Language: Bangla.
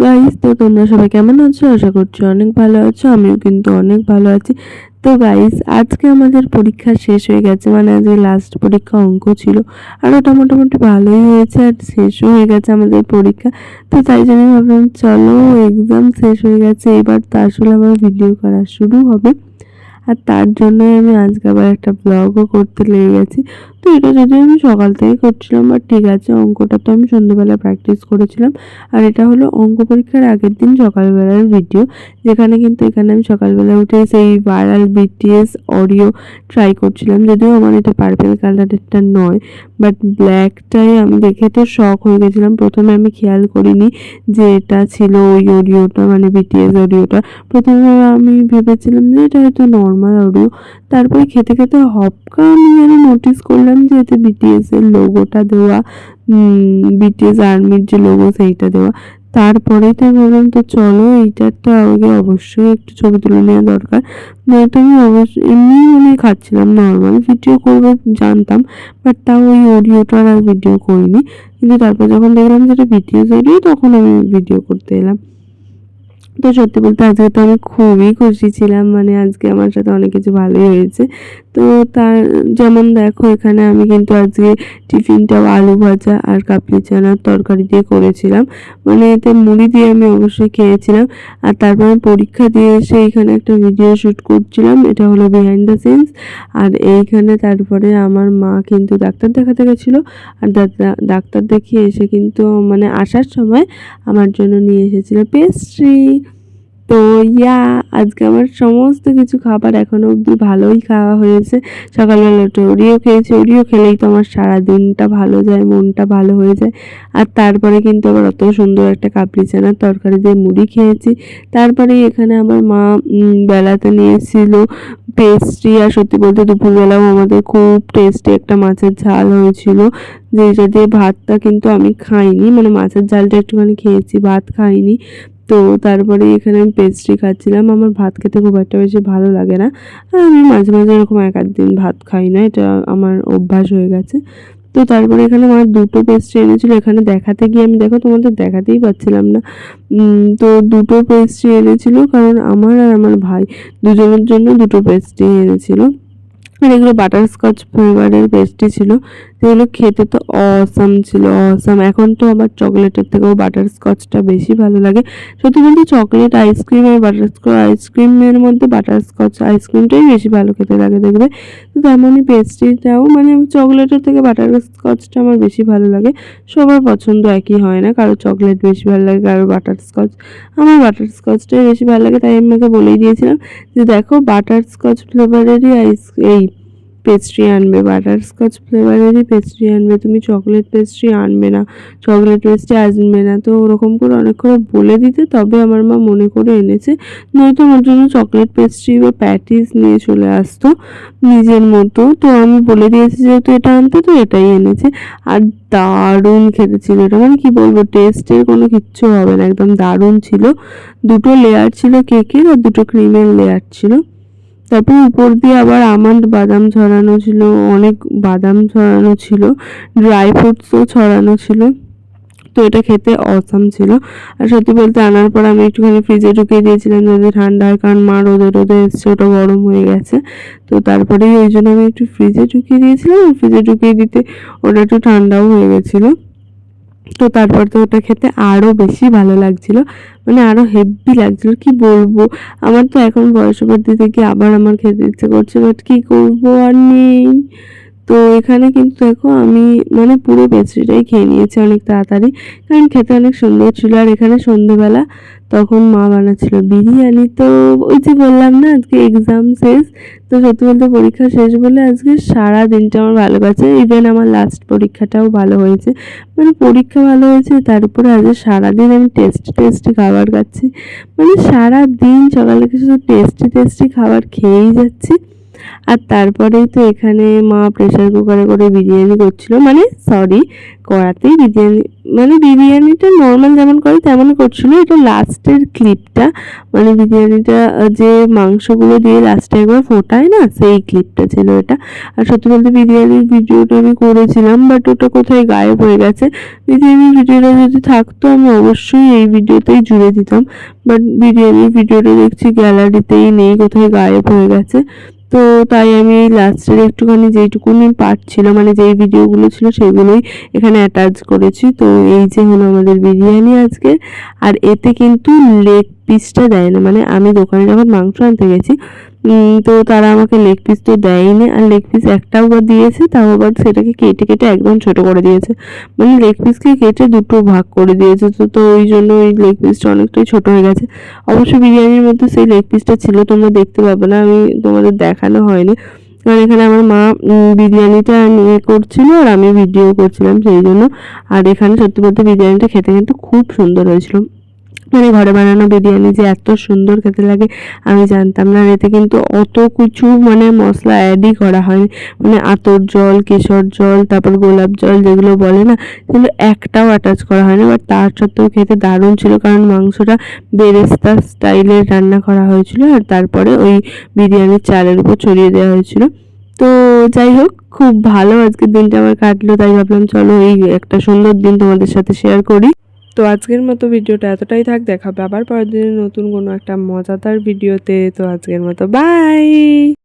গাইস, তো তোমরা সবাই কেমন আছো? আশা করছি অনেক ভালো আছো। আমিও কিন্তু অনেক ভালো আছি। তো গাইস, আজকে আমাদের পরীক্ষা শেষ হয়ে গেছে, মানে আজকে লাস্ট পরীক্ষা অঙ্ক ছিল। আর ওটা মোটামুটি ভালোই হয়েছে, আর শেষও হয়ে গেছে আমাদের পরীক্ষা। তো তাই জন্য ভাবলাম চলো, এক্সাম শেষ হয়ে গেছে, এবার তো আসলে আমার ভিডিও করা শুরু হবে। আর তার জন্যই আমি আজকে আবার একটা ব্লগও করতে লেগে গেছি। তো এটা যদি আমি সকাল থেকে করছিলাম, বাট ঠিক আছে, অঙ্কটা তো আমি সন্ধ্যেবেলা প্র্যাকটিস করেছিলাম। আর এটা হলো অঙ্ক পরীক্ষার আগের দিন সকালবেলার ভিডিও, যেখানে কিন্তু এখানে আমি সকালবেলা উঠে সেই ভাইরাল বিটিএস অডিও ট্রাই করছিলাম। যদিও আমার এটা পার্পেল কালারেরটা নয়, বাট ব্ল্যাকটাই আমি দেখে তো শক হয়ে গেছিলাম। প্রথমে আমি খেয়াল করিনি যে এটা ছিল ওই অডিওটা, মানে বিটিএস অডিওটা। প্রথমে আমি ভেবেছিলাম যে এটা হয়তো নর্মাল অডিও। তারপরে খেতে খেতে হপকা আমি যেন নোটিস করলাম যে এতে বিটিএস এর লোগোটা দেওয়া, বিটিএস আর্মির যে লোগো সেইটা দেওয়া। তারপরে তো ভাবলাম তো চলো এইটারটা আগে অবশ্যই একটু ছবি তুলে নেওয়া দরকার। নয়তো আমি অবশ্যই এমনি মানে খাচ্ছিলাম, নর্মাল ভিডিও করবো জানতাম, বাট তাও ওই অডিওটার আর ভিডিও করিনি। কিন্তু তারপর যখন দেখলাম যেটা বিটিএস অডিও, তখন আমি ভিডিও করতে এলাম। তো সত্যি বলতে আজকে তো আমি খুবই খুশি ছিলাম, মানে আজকে আমার সাথে অনেক কিছু ভালোই হয়েছে। তো তার যেমন দেখো, এখানে আমি কিন্তু আজকে টিফিনটাও আলু ভাজা আর কাবলি চানার তরকারি দিয়ে করেছিলাম, মানে এতে মুড়ি দিয়ে আমি অবশ্যই খেয়েছিলাম। আর তারপরে পরীক্ষা দিয়ে এসে এইখানে একটা ভিডিও শ্যুট করছিলাম, এটা হলো বিহাইন্ড দ্য সিনস। আর এইখানে তারপরে আমার মা কিন্তু ডাক্তার দেখাতে গেছিলো, আর ডাক্তার দেখিয়ে এসে কিন্তু মানে আসার সময় আমার জন্য নিয়ে এসেছিল পেস্ট্রি। তো আজকে আমার সমস্ত কিছু খাবার এখনো অবধি ভালোই খাওয়া হয়েছে। সকালবেলা উঠে ওরিও খেয়েছি, ওরিও খেলেই তো আমার সারা দিনটা ভালো যায়, মনটা ভালো হয়ে যায়। আর তারপরে কিন্তু আবার অত সুন্দর একটা কাবলি চানার তরকারি দিয়ে মুড়ি খেয়েছি। তারপরে এখানে আমার মা বেলাতে নিয়ে এসেছিল পেস্ট্রি। আর সত্যি বলতে দুপুরবেলাও আমাদের খুব টেস্টি একটা মাছের ঝাল হয়েছিল, যেটা দিয়ে ভাতটা কিন্তু আমি খাইনি, মানে মাছের ঝালটা একটুখানি খেয়েছি, ভাত খাইনি। তো তারপরে এখানে আমি পেস্ট্রি খাচ্ছিলাম। আমার ভাত খেতে খুব একটা বেশি ভালো লাগে না, আর আমি মাঝে মাঝে এরকম এক আধ দিন ভাত খাই না, এটা আমার অভ্যাস হয়ে গেছে। তো তারপরে এখানে আমার দুটো পেস্ট্রি এনেছিল। এখানে দেখাতে গিয়ে আমি দেখো তোমাদের দেখাতেই পাচ্ছিলাম না। তো দুটো পেস্ট্রি এনেছিল, কারণ আমার আর আমার ভাই দুজনের জন্য দুটো পেস্ট্রি এনেছিল। আর এগুলো বাটারস্কচ ফ্লেভারের পেস্ট্রি ছিল, যেগুলো খেতে তো অসাম ছিল, অসাম। এখন তো আবার চকলেটের থেকেও বাটারস্কচটা বেশি ভালো লাগে। সত্যি বলতে চকলেট আইসক্রিম আর বাটারস্কচ আইসক্রিমের মধ্যে বাটারস্কচ আইসক্রিমটাই বেশি ভালো খেতে লাগে দেখবে। তো তেমনই পেস্ট্রিটাও, মানে চকলেটের থেকে বাটারস্কচটা আমার বেশি ভালো লাগে। সবার পছন্দ একই হয় না, কারো চকলেট বেশি ভালো লাগে, কারো বাটারস্কচ। আমার বাটারস্কচটাই বেশি ভালো লাগে, তাই আমি আমাকে বলেই দিয়েছিলাম যে দেখো বাটারস্কচ ফ্লেভারেরই এই পেস্ট্রি আনবে, বাটারস্কচ ফ্লেভারেরই পেস্ট্রি আনবে, তুমি চকলেট পেস্ট্রি আনবে না, চকলেট পেস্ট্রি আনবে না। তো ওরকম করে অনেক করে বলে দিতে তবে আমার মা মনে করে এনেছে, নয়তো আমার জন্য চকলেট পেস্ট্রি বা প্যাটিস নিয়ে চলে আসতো নিজের মতো। তো আমি বলে দিয়েছি যেহেতু এটা আনতে, তো এটাই এনেছে। আর দারুণ খেতে ছিল এটা, মানে কি বলবো, টেস্টের কোনো কিচ্ছু হবে না, একদম দারুণ ছিল। দুটো লেয়ার ছিল কেকের, আর দুটো ক্রিমের লেয়ার ছিল। তারপর উপর দিয়ে আবার আমন্ড বাদাম ছড়ানো ছিল, অনেক বাদাম ছড়ানো ছিল, ড্রাই ফ্রুটসও ছড়ানো ছিল। তো এটা খেতে অসাম ছিল। আর সত্যি বলতে আনার পর আমি একটুখানি ফ্রিজে ঢুকিয়ে দিয়েছিলাম যাতে ঠান্ডা হয়, কারণ মা রোদে রোদে এসছে, ওটা গরম হয়ে গেছে। তো তারপরেই ওই জন্য আমি একটু ফ্রিজে ঢুকিয়ে দিয়েছিলাম, ফ্রিজে ঢুকিয়ে দিতে ওটা একটু ঠান্ডাও হয়ে গেছিলো। তো তারপর তো ওটা খেতে আরও বেশি ভালো লাগছিল, মানে আরও হেভি লাগছিল, কি বলবো। আমার তো এখন বয়সের দিতে গিয়ে আবার আমার খেতে ইচ্ছে করছে, বাট কী করবো, আর নেই। তো এখানে কিন্তু দেখো আমি মানে পুরো পেস্ট্রিটাই খেয়ে নিয়েছি অনেক তাড়াতাড়ি, কারণ খেতে অনেক সুন্দর ছিল। আর এখানে সন্ধ্যেবেলা তখন মা বানাচ্ছিল বিরিয়ানি। তো ওই যে বললাম না আজকে এক্সাম শেষ, তো সত্যি বলতে পরীক্ষা শেষ বলে আজকে সারা দিনটা আমার ভালো গেছে। ইভেন আমার লাস্ট পরীক্ষাটাও ভালো হয়েছে, মানে পরীক্ষা ভালো হয়েছে, তার উপরে আজকে সারাদিন আমি টেস্টি খাবার খাচ্ছি, মানে সারা দিন সকালে শুধু টেস্টি খাবার খেয়েই যাচ্ছি। আর তারপরেই তো এখানে মা প্রেসার কুকারে করে বিরিয়ানি করছিল, মানে সরি কড়াতেই বিরিয়ানি, মানে বিরিয়ানিটা নর্মাল যেমন করে তেমনই করছিল। এটা লাস্টের ক্লিপটা, মানে বিরিয়ানিটা যে মাংসগুলো দিয়ে লাস্টে একবার ফোটায় না, সেই ক্লিপটা ছিল এটা। আর সত্যি বলতে বিরিয়ানির ভিডিওটা আমি করেছিলাম, বাট ওটা কোথায় গায়েব হয়ে গেছে। বিরিয়ানির ভিডিওটা যদি থাকতো আমি অবশ্যই এই ভিডিওতেই জুড়ে দিতাম, বাট বিরিয়ানির ভিডিওটা দেখছি গ্যালারিতেই নেই, কোথায় গায়েব হয়ে গেছে। তো তাই আমি লাস্টের একটুখানি যেইটুকুনি পার্ট ছিল, মানে যেই ভিডিওগুলো ছিল সেগুলোই এখানে অ্যাটাচ করেছি। তো এই যে হলো আমাদের বিরিয়ানি আজকে। আর এতে কিন্তু লেগ পিসটা দেয় না, মানে আমি দোকানে যখন মাংস আনতে গেছি তো তারা আমাকে লেগ পিস তো দেয়নি, আর লেগ পিস একটাও বা দিয়েছে, তাও আবার সেটাকে কেটে কেটে একদম ছোট করে দিয়েছে, মানে লেগ পিসকে কেটে দুটো ভাগ করে দিয়েছে। তো ওই জন্য ওই লেগ পিসটা অনেকটাই ছোট হয়ে গেছে। অবশ্য বিরিয়ানির মধ্যে সেই লেগ পিসটা ছিল, তোমরা দেখতে পাবে না, আমি তোমাদের দেখানো হয়নি, কারণ এখানে আমার মা বিরিয়ানিটা নিয়ে করছিল আর আমি ভিডিও করছিলাম সেই জন্য। আর এখানে সত্যি বলতে বিরিয়ানিটা খেতে কিন্তু খুব সুন্দর হয়েছিল, মানে ঘরে বানানো বিরিয়ানি যে এত সুন্দর খেতে লাগে আমি জানতাম না। এতে কিন্তু অত কিছু মানে মশলা অ্যাডই করা হয়নি, মানে আতর জল, কেশর জল, তারপর গোলাপ জল যেগুলো বলে না, সেগুলো একটাও অ্যাটাচ করা হয়নি। বাট তার সত্ত্বেও খেতে দারুণ ছিল, কারণ মাংসটা বেরেস্তা স্টাইলের রান্না করা হয়েছিল আর তারপরে ওই বিরিয়ানির চালের উপর ছড়িয়ে দেওয়া হয়েছিল। তো যাই হোক, খুব ভালো আজকের দিনটা আমার কাটলো, তাই ভাবলাম চলো এই একটা সুন্দর দিন তোমাদের সাথে শেয়ার করি। তো আজকের মতো ভিডিওটা এতটাই থাক, দেখাবে আবার পরের দিনের নতুন কোনো একটা মজাদার ভিডিওতে। তো আজকের মতো বাই।